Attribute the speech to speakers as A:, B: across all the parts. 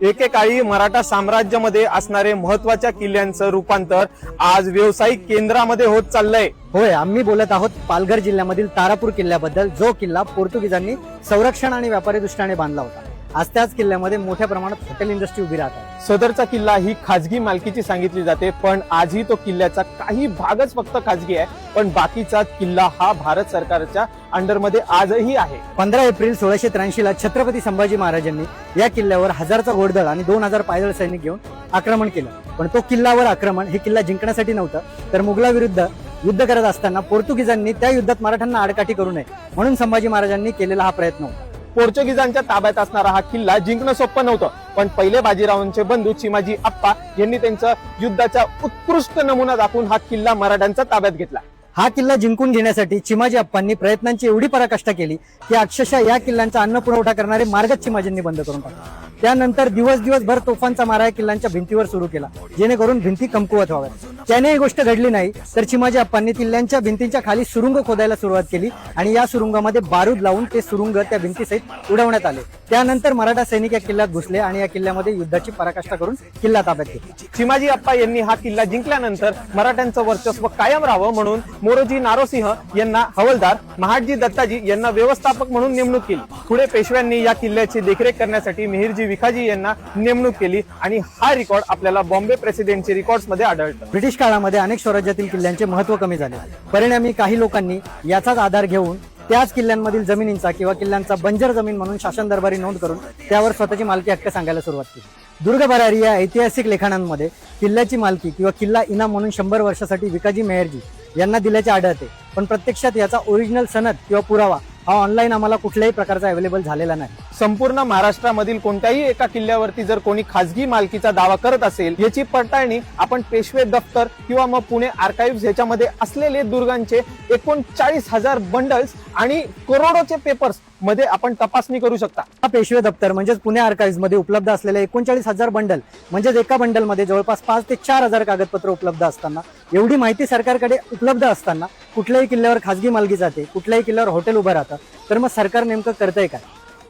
A: एकेकाळी मराठा साम्राज्यामध्ये असणारे महत्वाच्या किल्ल्यांचं रूपांतर आज व्यावसायिक केंद्रामध्ये होत चाललंय।
B: होय, आम्ही बोलत आहोत पालघर जिल्ह्यामधील तारापूर किल्ल्याबद्दल, जो किल्ला पोर्तुगीजांनी संरक्षण आणि व्यापारी दृष्टीने बांधला होता। आज त्याच किल्ल्यामध्ये मोठ्या प्रमाणात हॉटेल इंडस्ट्री उभी राहत आहे।
A: सदरचा किल्ला ही खाजगी मालकीची सांगितली जाते, पण आजही तो किल्ल्याचा काही भागच फक्त खाजगी आहे, पण बाकीचा किल्ला हा भारत सरकारच्या अंडरमध्ये आजही आहे।
B: 15 एप्रिल 1683 ला छत्रपती संभाजी महाराजांनी या किल्ल्यावर 1000चा घोडदळ आणि 2000 पायदळ सैनिक घेऊन आक्रमण केलं। पण तो किल्ल्यावर आक्रमण हे किल्ला जिंकण्यासाठी नव्हतं, तर मुघलाविरुद्ध युद्ध करत असताना पोर्तुगीजांनी त्या युद्धात मराठ्यांना आडकाठी करू नये म्हणून संभाजी महाराजांनी केलेला हा प्रयत्न होता।
A: पोर्तुगीजांच्या ताब्यात असणारा हा किल्ला जिंकणं सोपं नव्हतं, पण पहिले बाजीरावांचे बंधू चिमाजी अप्पा यांनी त्यांचा युद्धाचा उत्कृष्ट नमुना दाखवून हा किल्ला मराठ्यांच्या ताब्यात घेतला।
B: हा किल्ला जिंकून घेण्यासाठी चिमाजी अप्पांनी प्रयत्नांची एवढी पराकाष्ठा केली की अक्षरशः या किल्ल्यांचा अन्न पुरवठा करणारे मार्गच चिमाजींनी बंद करून टाकले। त्यानंतर दिवसभर तोफांचा मारा या किल्ल्यांच्या भिंतीवर सुरू केला, जेणेकरून भिंती कमकुवत व्हाव्यात। त्याने ही गोष्ट घडली नाही, तर चिमाजी अप्पांनी किल्ल्यांच्या भिंतींच्या खाली सुरुंग खोदायला सुरुवात केली आणि या सुरुंगामध्ये बारूद लावून ते सुरुंग त्या भिंतीसहित उडवण्यात आले। त्यानंतर मराठा सैनिक या किल्ल्यात घुसले आणि या किल्ल्यामध्ये युद्धाची पराकाष्ठा करून किल्ला ताब्यात घेतला।
A: चिमाजी अप्पा यांनी हा किल्ला जिंकल्यानंतर मराठ्यांचं वर्चस्व कायम राहावं म्हणून मोरोजी नारोसिंह यांना हवालदार, महाडजी दत्ताजी यांना व्यवस्थापक म्हणून नेमणूक केली। पुढे पेशव्यांनी या किल्ल्याची देखरेख करण्यासाठी मिहिरजी विखाजी यांना नेमणूक केली आणि हा रेकॉर्ड आपल्याला बॉम्बे प्रेसिडेन्सी रेकॉर्ड्स मध्ये आढळतो।
B: ब्रिटिश काळामध्ये अनेक स्वराज्यातील किल्ल्यांचे महत्व कमी झाले, परिणामी काही लोकांनी याचाच आधार घेऊन त्याच किल्ल्यांमधील जमिनींचा किंवा किल्ल्यांचा बंजर जमीन म्हणून शासन दरबारी नोंद करून त्यावर स्वतःची मालकी हक्क सांगायला सुरुवात केली। दुर्ग भरारी या ऐतिहासिक लेखनांमध्ये किल्ल्याची मालकी किंवा किल्ला इनाम म्हणून 100 वर्षासाठी विकाजी मेहरजी यांना दिल्याचे आढळते, पण प्रत्यक्षात याचा ओरिजिनल सनद किंवा पुरावा हा ऑनलाईन आम्हाला कुठल्याही प्रकारचा अवेलेबल झालेला नाही।
A: संपूर्ण महाराष्ट्रामधील कोणत्याही एका किल्ल्यावरती जर कोणी खाजगी मालकीचा दावा करत असेल, याची पडताळणी आपण पेशवे दफ्तर किंवा मग पुणे आर्काइव्ह्ज ह्याच्यामध्ये असलेले दुर्गांचे 39,000 बंडल्स आणि करोडोचे पेपर्स मध्ये आपण तपासणी करू शकता।
B: हा पेशवे दफ्तर म्हणजेच पुणे आर्काइव्ह्ज मध्ये उपलब्ध असलेले 39,000 बंडल म्हणजेच एका बंडल मध्ये जवळपास 5 ते 4,000 कागदपत्र उपलब्ध असताना, एवढी माहिती सरकारकडे उपलब्ध असताना कुठल्याही किल्ल्यावर खाजगी मालकी जाते, कुठल्याही किल्ल्यावर हॉटेल उभं राहतं, तर मग सरकार नेमकं करतंय काय?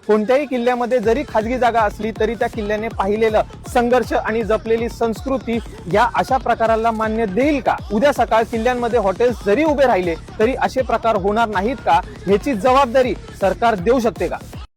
A: कोणत्याही किल्ल्यामध्ये जरी खाजगी जागा असली तरी त्या किल्ल्याने पाहिलेलं संघर्ष आणि जपलेली संस्कृती या अशा प्रकाराला मान्य देईल का? उद्या सकाळ किल्ल्यांमध्ये हॉटेल्स जरी उभे राहिले तरी असे प्रकार होणार नाहीत का? ह्याची जबाबदारी सरकार देऊ शकते का?